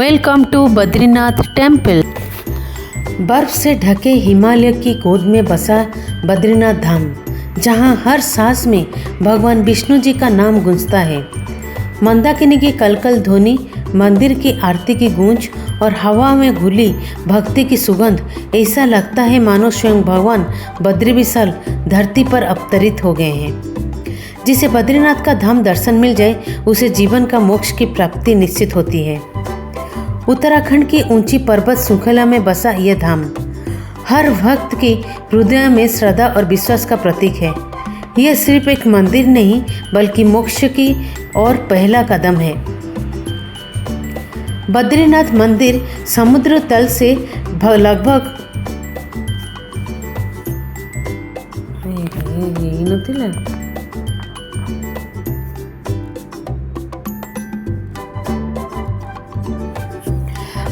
Welcome to Badrinath temple. बर्फ से ढके हिमालय की गोद में बसा बद्रीनाथ धाम, जहां हर सांस में भगवान विष्णु जी का नाम गूंजता है। मंदाकिनी की कलकल ध्वनि, मंदिर की आरती की गूंज और हवा में घुली भक्ति की सुगंध, ऐसा लगता है मानो स्वयं भगवान बद्री विशाल धरती पर अवतरित हो गए हैं। जिसे बद्रीनाथ का धाम दर्शन मिल जाए, उसे जीवन का मोक्ष की प्राप्ति निश्चित होती है। उत्तराखंड की ऊंची पर्वत श्रृंखला में बसा यह धाम हर भक्त के हृदय में श्रद्धा और विश्वास का प्रतीक है। यह सिर्फ एक मंदिर नहीं, बल्कि मोक्ष की ओर पहला कदम है। बद्रीनाथ मंदिर समुद्र तल से लगभग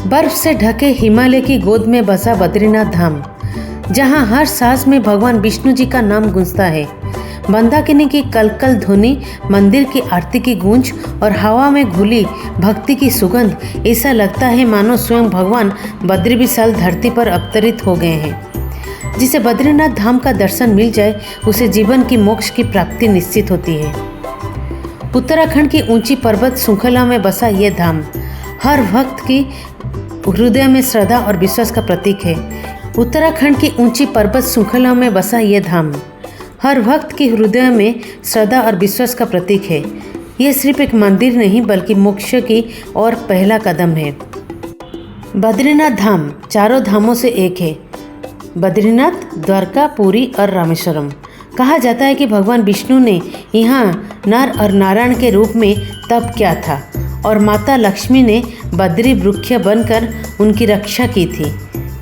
बर्फ से ढके हिमालय की गोद में बसा बद्रीनाथ धाम, जहां हर सांस में भगवान विष्णु जी का नाम गूंजता है। मंदाकिनी की कलकल ध्वनि, मंदिर की आरती की गूंज और हवा में घुली भक्ति की सुगंध, ऐसा लगता है मानो स्वयं भगवान बद्री विशाल धरती पर अवतरित हो गए हैं। जिसे बद्रीनाथ धाम का दर्शन मिल जाए, उसे जीवन की मोक्ष की प्राप्ति निश्चित होती है। उत्तराखंड की ऊंची पर्वत श्रृंखला में बसा यह धाम हर भक्त की हृदय में श्रद्धा और विश्वास का प्रतीक है। उत्तराखंड की ऊंची पर्वत श्रृंखला में बसा यह धाम हर भक्त के हृदय में श्रद्धा और विश्वास का प्रतीक है। यह सिर्फ एक मंदिर नहीं, बल्कि मोक्ष की ओर पहला कदम है। बद्रीनाथ धाम चारों धामों से एक है। बद्रीनाथ, द्वारका, पुरी और रामेश्वरम। कहा जाता है कि भगवान विष्णु ने यहाँ नर और नारायण के रूप में तप किया था और माता लक्ष्मी ने बद्री वृक्ष बनकर उनकी रक्षा की थी।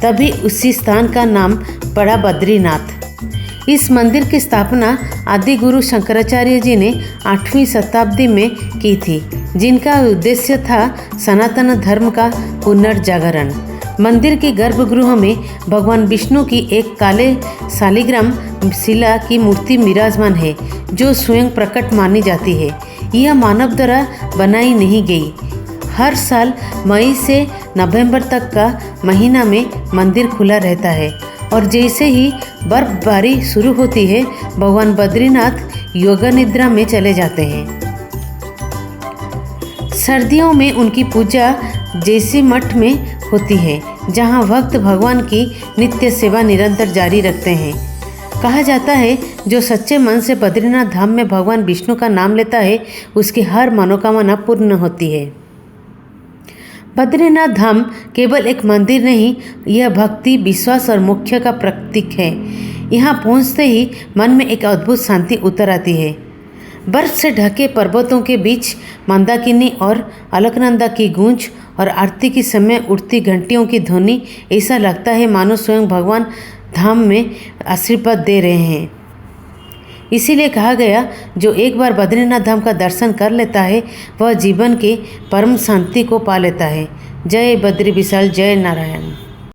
तभी उसी स्थान का नाम पड़ा बद्रीनाथ। इस मंदिर की स्थापना आदि गुरु शंकराचार्य जी ने 8वीं शताब्दी में की थी, जिनका उद्देश्य था सनातन धर्म का पुनर्जागरण। मंदिर के गर्भगृह में भगवान विष्णु की एक काले शालिग्राम शिला की मूर्ति विराजमान है, जो स्वयं प्रकट मानी जाती है। यह मानव द्वारा बनाई नहीं गई। हर साल मई से नवंबर तक का महीना में मंदिर खुला रहता है और जैसे ही बर्फबारी शुरू होती है, भगवान बद्रीनाथ योग निद्रा में चले जाते हैं। सर्दियों में उनकी पूजा जैसी मठ में होती है, जहां भक्त भगवान की नित्य सेवा निरंतर जारी रखते हैं। कहा जाता है, जो सच्चे मन से बद्रीनाथ धाम में भगवान विष्णु का नाम लेता है, उसकी हर मनोकामना पूर्ण होती है। बद्रीनाथ धाम केवल एक मंदिर नहीं, यह भक्ति, विश्वास और मोक्ष का प्रतीक है। यहाँ पहुँचते ही मन में एक अद्भुत शांति उतर आती है। बर्फ से ढके पर्वतों के बीच मंदाकिनी और अलकनंदा की गूंज और आरती के समय उठती घंटियों की ध्वनि, ऐसा लगता है मानो स्वयं भगवान धाम में आशीर्वाद दे रहे हैं। इसीलिए कहा गया, जो एक बार बद्रीनाथ धाम का दर्शन कर लेता है, वह जीवन के परम शांति को पा लेता है। जय बद्री विशाल, जय नारायण।